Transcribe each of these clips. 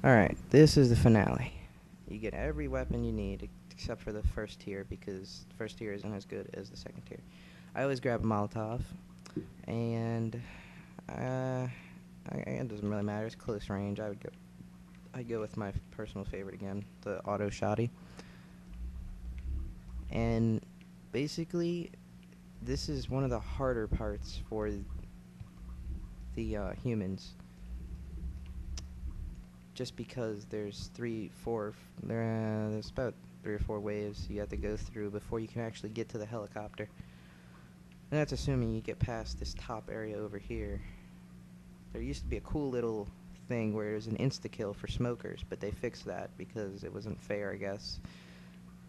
Alright, this is the finale. You get every weapon you need except for the first tier because the first tier isn't as good as the second tier. I always grab a Molotov, and it doesn't really matter. It's close range. I'd go with my personal favorite again, the auto shotty. And basically, this is one of the harder parts for the humans, just because there's there's about 3 or 4 waves you have to go through before you can actually get to the helicopter. And that's assuming you get past this top area over here. There used to be a cool little thing where there's an insta-kill for smokers, but they fixed that because it wasn't fair, I guess.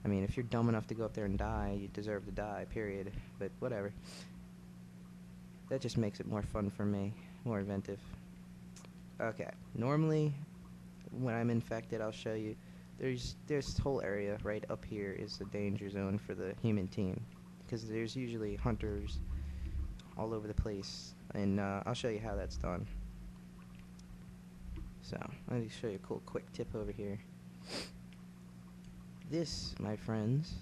I mean, if you're dumb enough to go up there and die, you deserve to die, period. But whatever. That just makes it more fun for me, more inventive. Okay, normally when I'm infected, I'll show you. There's this whole area right up here is a danger zone for the human team, because there's usually hunters all over the place, and I'll show you how that's done. So let me show you a cool quick tip over here. This, my friends,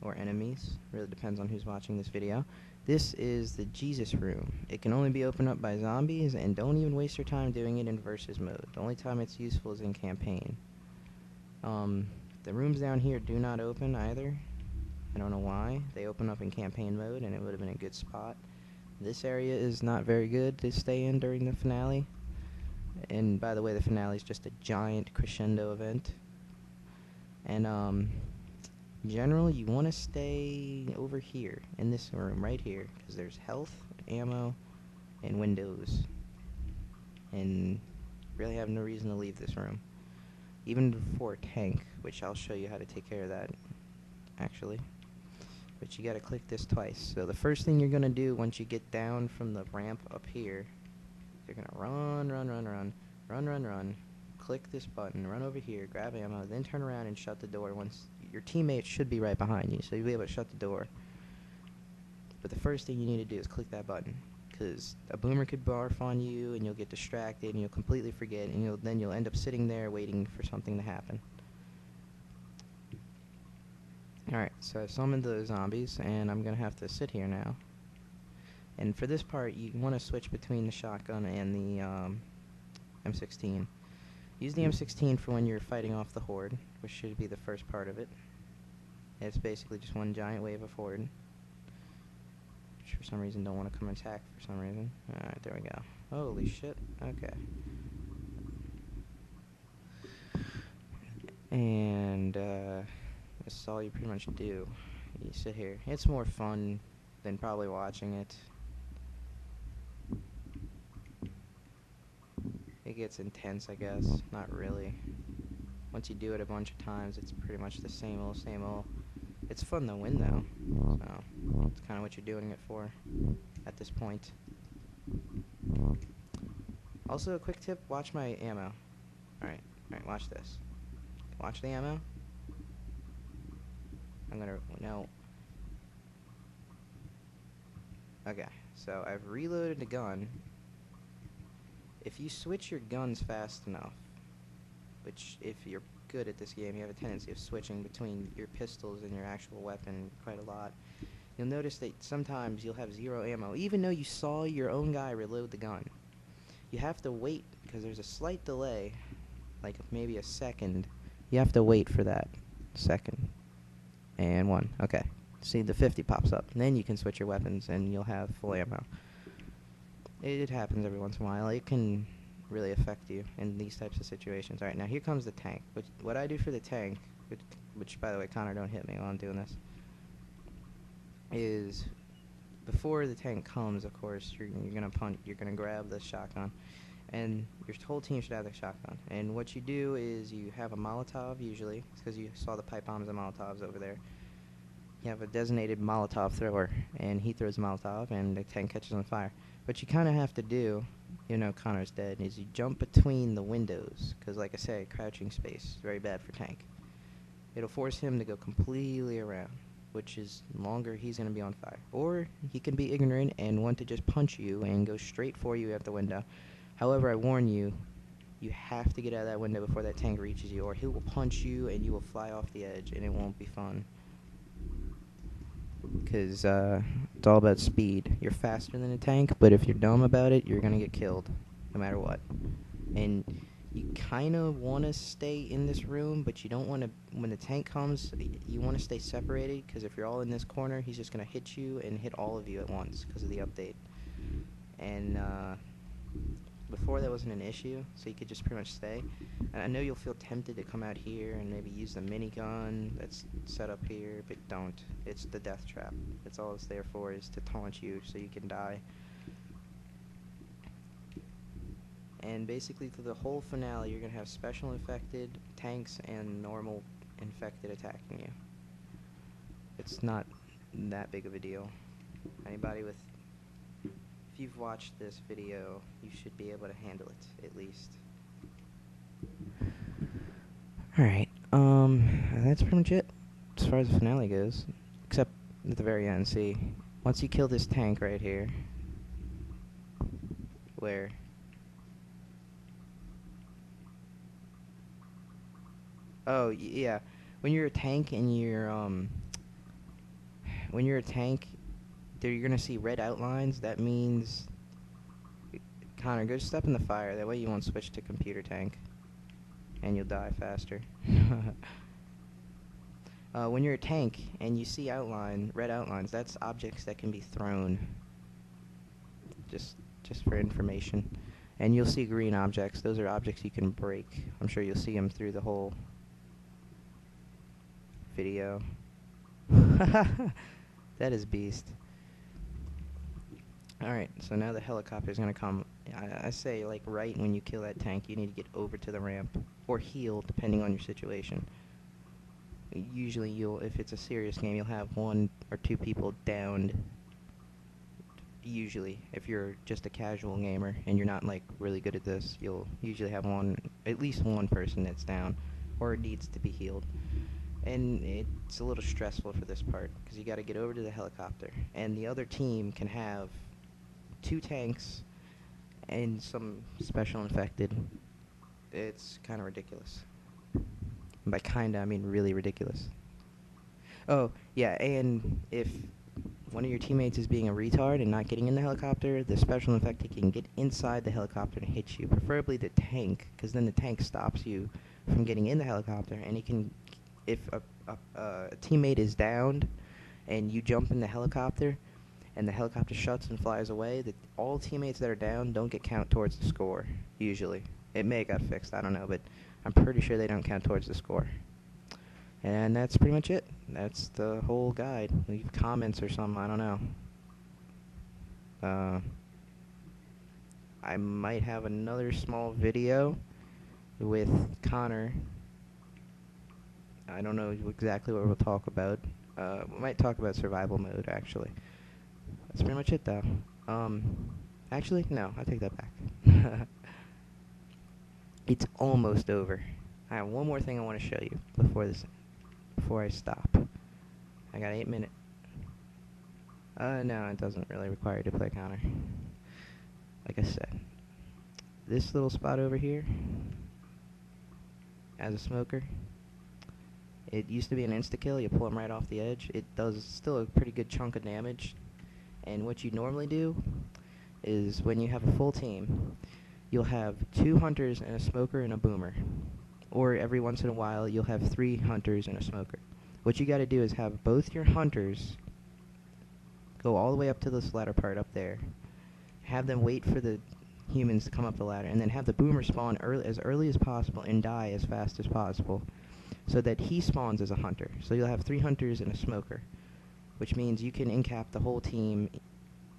or enemies, really depends on who's watching this video. This is the Jesus room. It can only be opened up by zombies, and don't even waste your time doing it in versus mode. The only time it's useful is in campaign. The rooms down here do not open either. I don't know why. They open up in campaign mode, and it would have been a good spot. This area is not very good to stay in during the finale. And by the way, the finale is just a giant crescendo event. And in general, you want to stay over here in this room right here, because there's health, ammo, and windows. And really have no reason to leave this room. Even before a tank, which I'll show you how to take care of that, actually. But you gotta click this twice. So the first thing you're gonna do once you get down from the ramp up here, you're gonna run, click this button, run over here, grab ammo, then turn around and shut the door. Once your teammates should be right behind you, so you'll be able to shut the door. But the first thing you need to do is click that button, because a boomer could barf on you, and you'll get distracted, and you'll completely forget, and then you'll end up sitting there waiting for something to happen. Alright, so I summoned the zombies, and I'm gonna have to sit here now. And for this part, you want to switch between the shotgun and the M16. Use the M16 for when you're fighting off the horde, which should be the first part of it. It's basically just one giant wave of horde, which for some reason don't want to come attack for some reason. Alright, there we go. Holy shit, okay. And this is all you pretty much do. You sit here. It's more fun than probably watching it. It gets intense, I guess. Not really. Once you do it a bunch of times, it's pretty much the same old, same old. It's fun to win, though. So, it's kind of what you're doing it for at this point. Also, a quick tip, watch my ammo. Alright, watch this. Watch the ammo. No. Okay, so I've reloaded the gun. If you switch your guns fast enough, which if you're good at this game, you have a tendency of switching between your pistols and your actual weapon quite a lot, you'll notice that sometimes you'll have 0 ammo, even though you saw your own guy reload the gun. You have to wait, because there's a slight delay, like maybe a second. You have to wait for that second. And 1. Okay. See, the 50 pops up. And then you can switch your weapons, and you'll have full ammo. It happens every once in a while. It can really affect you in these types of situations. Alright, now here comes the tank. What I do for the tank, which by the way, Connor, don't hit me while I'm doing this, is before the tank comes, of course, you're gonna grab the shotgun, and your whole team should have the shotgun. And what you do is you have a Molotov, usually, because you saw the pipe bombs and Molotovs over there. You have a designated Molotov thrower, and he throws a Molotov, and the tank catches on fire. What you kind of have to do, Connor's dead, is you jump between the windows, because like I say, crouching space is very bad for tank. It'll force him to go completely around, which is longer he's going to be on fire. Or he can be ignorant and want to just punch you and go straight for you at the window. However, I warn you, You have to get out of that window before that tank reaches you, or he will punch you and you will fly off the edge, and it won't be fun. Because it's all about speed. You're faster than a tank, but if you're dumb about it, you're going to get killed, no matter what. And you kind of want to stay in this room, but you don't want to, when the tank comes, you want to stay separated, because if you're all in this corner, he's just going to hit you and hit all of you at once because of the update. And before that wasn't an issue, so you could just pretty much stay. And I know you'll feel tempted to come out here and maybe use the minigun that's set up here, but don't. It's the death trap. That's all it's there for, is to taunt you so you can die. And basically through the whole finale, you're going to have special infected, tanks, and normal infected attacking you. It's not that big of a deal. Anybody with... If you've watched this video, you should be able to handle it, at least. Alright, that's pretty much it, as far as the finale goes. Except at the very end, see, once you kill this tank right here, where... Oh, yeah, when you're a tank and you're, when you're a tank, you're gonna see red outlines. That means, Connor, go step in the fire. That way you won't switch to computer tank, and you'll die faster. When you're a tank and you see red outlines, that's objects that can be thrown. Just for information. And you'll see green objects. Those are objects you can break. I'm sure you'll see them through the whole video. That is beast. Alright, so now the helicopter's gonna come. I say, like, right when you kill that tank, you need to get over to the ramp. Or heal, depending on your situation. Usually if it's a serious game, you'll have 1 or 2 people downed. Usually, if you're just a casual gamer and you're not, like, really good at this, you'll usually have at least one person that's down, or needs to be healed. And it's a little stressful for this part, because you gotta get over to the helicopter. And the other team can have 2 tanks and some special infected. It's kind of ridiculous. And by kinda, I mean really ridiculous. Oh, yeah, and if one of your teammates is being a retard and not getting in the helicopter, the special infected can get inside the helicopter and hit you, preferably the tank, because then the tank stops you from getting in the helicopter, and he can, if a teammate is downed and you jump in the helicopter and the helicopter shuts and flies away, all teammates that are down don't get count towards the score, usually. It may have got fixed, I don't know, but I'm pretty sure they don't count towards the score. And that's pretty much it. That's the whole guide. Leave comments or something, I don't know. I might have another small video with Connor. I don't know exactly what we'll talk about. We might talk about survival mode, actually. That's pretty much it, though. Actually, no, I take that back. It's almost over. I have one more thing I want to show you before I stop. I got 8 minutes. No, it doesn't really require you to play counter. Like I said, this little spot over here, as a smoker, it used to be an insta-kill. You pull them right off the edge. It does still a pretty good chunk of damage. And what you normally do is, when you have a full team, you'll have 2 hunters and a smoker and a boomer. Or every once in a while, you'll have 3 hunters and a smoker. What you gotta do is have both your hunters go all the way up to this ladder part up there. Have them wait for the humans to come up the ladder, and then have the boomer spawn as early as possible and die as fast as possible, so that he spawns as a hunter. So you'll have 3 hunters and a smoker, which means you can incap the whole team.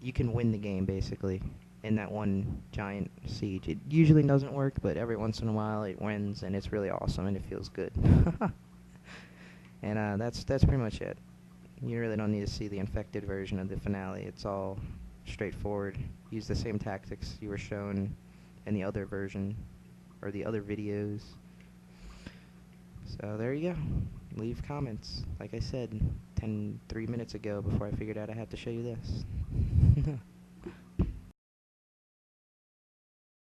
You can win the game, basically, in that one giant siege. It usually doesn't work, but every once in a while it wins, and it's really awesome, and it feels good. And that's pretty much it. You really don't need to see the infected version of the finale. It's all straightforward. Use the same tactics you were shown in the other version, or the other videos. So there you go. Leave comments. Like I said 3 minutes ago, before I figured out I had to show you this.